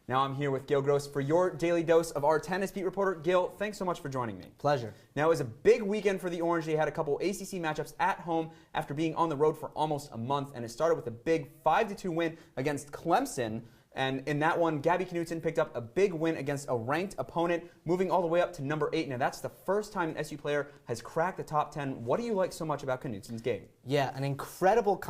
Now I'm here with Gill Gross for your daily dose of our tennis beat reporter. Gil, thanks so much for joining me. Pleasure. Now it was a big weekend for the Orange. They had a couple ACC matchups at home after being on the road for almost a month, and it started with a big 5-2 win against Clemson. And in that one, Gabby Knutson picked up a big win against a ranked opponent, moving all the way up to number 8. Now, that's the first time an SU player has cracked the top 10. What do you like so much about Knutson's game? Yeah, an incredible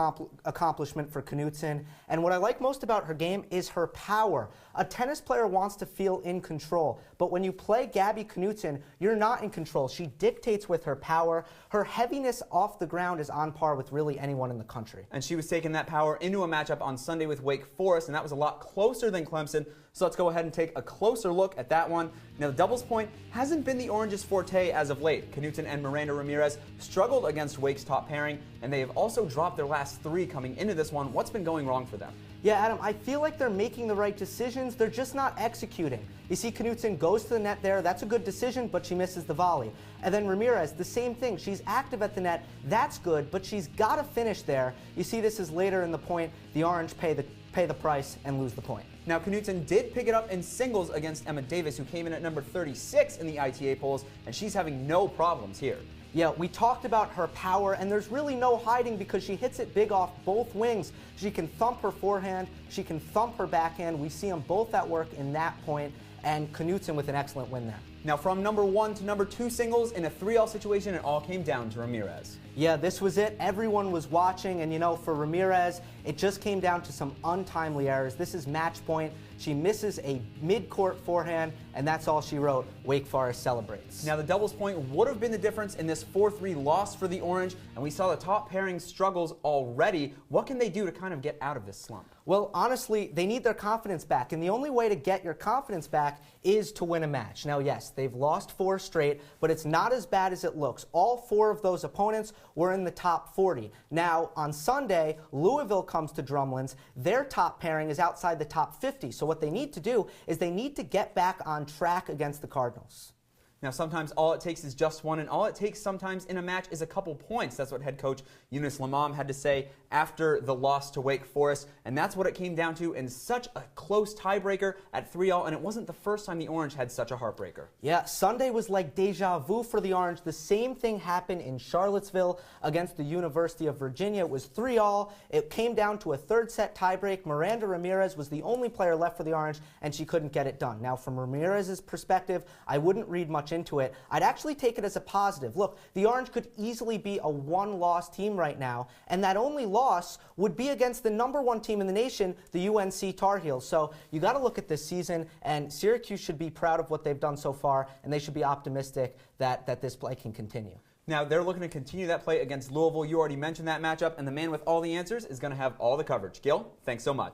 accomplishment for Knutson. And what I like most about her game is her power. A tennis player wants to feel in control. But when you play Gabby Knutson, you're not in control. She dictates with her power. Her heaviness off the ground is on par with really anyone in the country. And she was taking that power into a matchup on Sunday with Wake Forest, and that was a lot closer than Clemson. So let's go ahead and take a closer look at that one. Now, the doubles point hasn't been the Orange's forte as of late. Knutson and Miranda Ramirez struggled against Wake's top pairing, and they have also dropped their last 3 coming into this one. What's been going wrong for them? Yeah, Adam, I feel like they're making the right decisions. They're just not executing. You see Knutson goes to the net there. That's a good decision, but she misses the volley. And then Ramirez, the same thing. She's active at the net. That's good, but she's got to finish there. You see this is later in the point. The Orange pay the price and lose the point. Now, Knutson did pick it up in singles against Emma Davis, who came in at number 36 in the ITA polls, and she's having no problems here. Yeah, we talked about her power, and there's really no hiding because she hits it big off both wings. She can thump her forehand, she can thump her backhand. We see them both at work in that point, and Knutson with an excellent win there. Now, from number 1 to number 2 singles in a 3-all situation, it all came down to Ramirez. Yeah, this was it. Everyone was watching, and you know, for Ramirez, it just came down to some untimely errors. This is match point. She misses a mid-court forehand, and that's all she wrote. Wake Forest celebrates. Now, the doubles point would have been the difference in this 4-3 loss for the Orange, and we saw the top pairing struggles already. What can they do to kind of get out of this slump? Well, honestly, they need their confidence back, and the only way to get your confidence back is to win a match. Now, yes, they've lost 4 straight, but it's not as bad as it looks. All 4 of those opponents were in the top 40. Now, on Sunday, Louisville comes to Drumlin's. Their top pairing is outside the top 50, so what they need to do is they need to get back on track against the Cardinals. Now, sometimes all it takes is just one, and all it takes sometimes in a match is a couple points. That's what head coach Eunice Lamam had to say after the loss to Wake Forest, and that's what it came down to in such a close tiebreaker at 3-all, and it wasn't the first time the Orange had such a heartbreaker. Yeah, Sunday was like deja vu for the Orange. The same thing happened in Charlottesville against the University of Virginia. It was 3-all. It came down to a third set tiebreak. Miranda Ramirez was the only player left for the Orange, and she couldn't get it done. Now, from Ramirez's perspective, I wouldn't read much into it. I'd actually take it as a positive. Look, the Orange could easily be a one-loss team right now, and that only loss would be against the number 1 team in the nation, the UNC Tar Heels. So you got to look at this season, and Syracuse should be proud of what they've done so far, and they should be optimistic that this play can continue. Now, they're looking to continue that play against Louisville. You already mentioned that matchup, and the man with all the answers is going to have all the coverage. Gil, thanks so much.